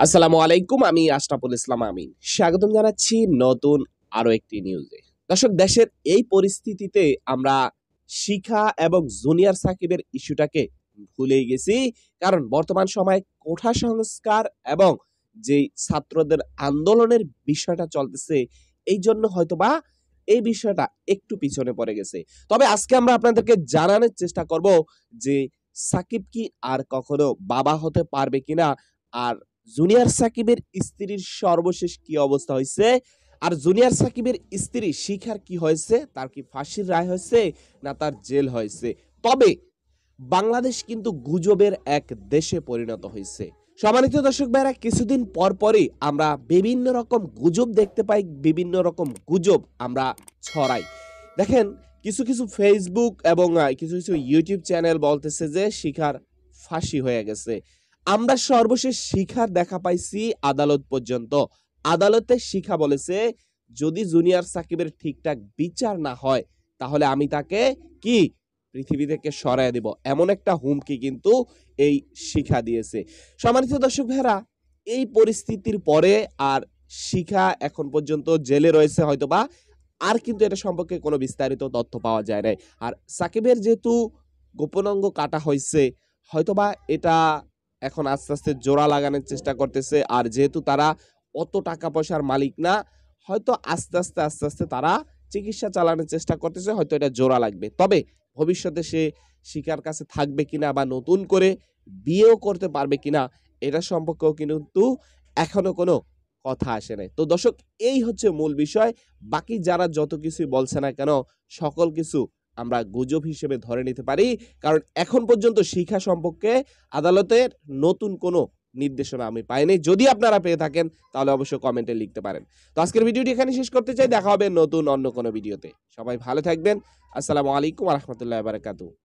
আসসালামু আলাইকুম। আমি আশরাফুল ইসলাম আমিন। স্বাগতম জানাচ্ছি নতুন আরো একটি নিউজে। দর্শক, দেশের এই পরিস্থিতিতে আমরা শিখা এবং জুনিয়র সাকিবের ইস্যুটাকে ভুলেই গেছি। কারণ বর্তমান সময়ে কোঠা সংস্কার এবং যেই ছাত্রদের আন্দোলনের বিষয়টা চলতেছে, এইজন্য হয়তোবা এই বিষয়টা একটু পিছনে পড়ে গেছে। তবে আজকে আমরা আপনাদেরকে জানানোর চেষ্টা করব যে সাকিব কি আর কখনো বাবা হতে পারবে কিনা? আর জুনিয়র সাকিবের স্ত্রীর সর্বশেষ কি অবস্থা হইছে? আর জুনিয়র সাকিবের স্ত্রী শিখার কি হয়েছে? তার কি ফাঁসির রায় হয়েছে? না তার জেল হয়েছে? তবে বাংলাদেশ কিন্তু গুজবের এক দেশে পরিণত হইছে। সম্মানিত দর্শক ভাইরা, কিছুদিন পরই আমরা বিভিন্ন রকম গুজব দেখতে পাই, বিভিন্ন রকম গুজব আমরা ছড়াই। দেখেন, কিছু ফেসবুক এবং কিছু ইউটিউব চ্যানেল বলতেছে যে শিখার ফাঁসি হয়ে গেছে। আমরা সর্বশেষ শিখার দেখা পাইছি আদালত পর্যন্ত। আদালতে শিখা বলেছে, যদি জুনিয়র সাকিবের ঠিকঠাক বিচার না হয়, তাহলে আমি তাকে কি পৃথিবী থেকে সরায় দিব। এমন একটা হুমকি কিন্তু এই শিখা দিয়েছে। সম্মানিত দর্শক ভাইরা, এই পরিস্থিতির পরে আর শিখা এখন পর্যন্ত জেলে রয়েছে হয়তোবা। আর কিন্তু এটা সম্পর্কে কোনো বিস্তারিত তথ্য পাওয়া যায় নাই। আর সাকিবের যেহেতু গোপনাঙ্গ কাটা হইছে, হয়তোবা এটা এখন আস্তে আস্তে জোড়া লাগানোর চেষ্টা করতেছে। আর যেহেতু তারা অত টাকা পয়সার মালিক না, হয়তো আস্তে আস্তে তারা চিকিৎসা চালানোর চেষ্টা করতেছে, হয়তো এটা জোড়া লাগবে। তবে ভবিষ্যতে সে শিখার কাছে থাকবে কিনা বা নতুন করে বিয়েও করতে পারবে কিনা, এটা সম্পর্কেও কিন্তু এখনো কোনো কথা আসে নাই। তো দর্শক, এই হচ্ছে মূল বিষয়। বাকি যারা যত কিছুই বলছে না কেন, সকল কিছু আমরা গুজব হিসেবে ধরে নিতে পারি। কারণ এখন পর্যন্ত শিখা সম্পর্কে আদালতের নতুন কোনো নির্দেশনা আমি পাইনি। যদি আপনারা পেয়ে থাকেন তাহলে অবশ্যই কমেন্টে লিখতে পারেন। তো আজকের ভিডিওটি এখানে শেষ করতে চাই। দেখা হবে নতুন অন্য কোনো ভিডিওতে। সবাই ভালো থাকবেন। আসসালামু আলাইকুম ওয়া রাহমাতুল্লাহি ওয়া বারাকাতুহু।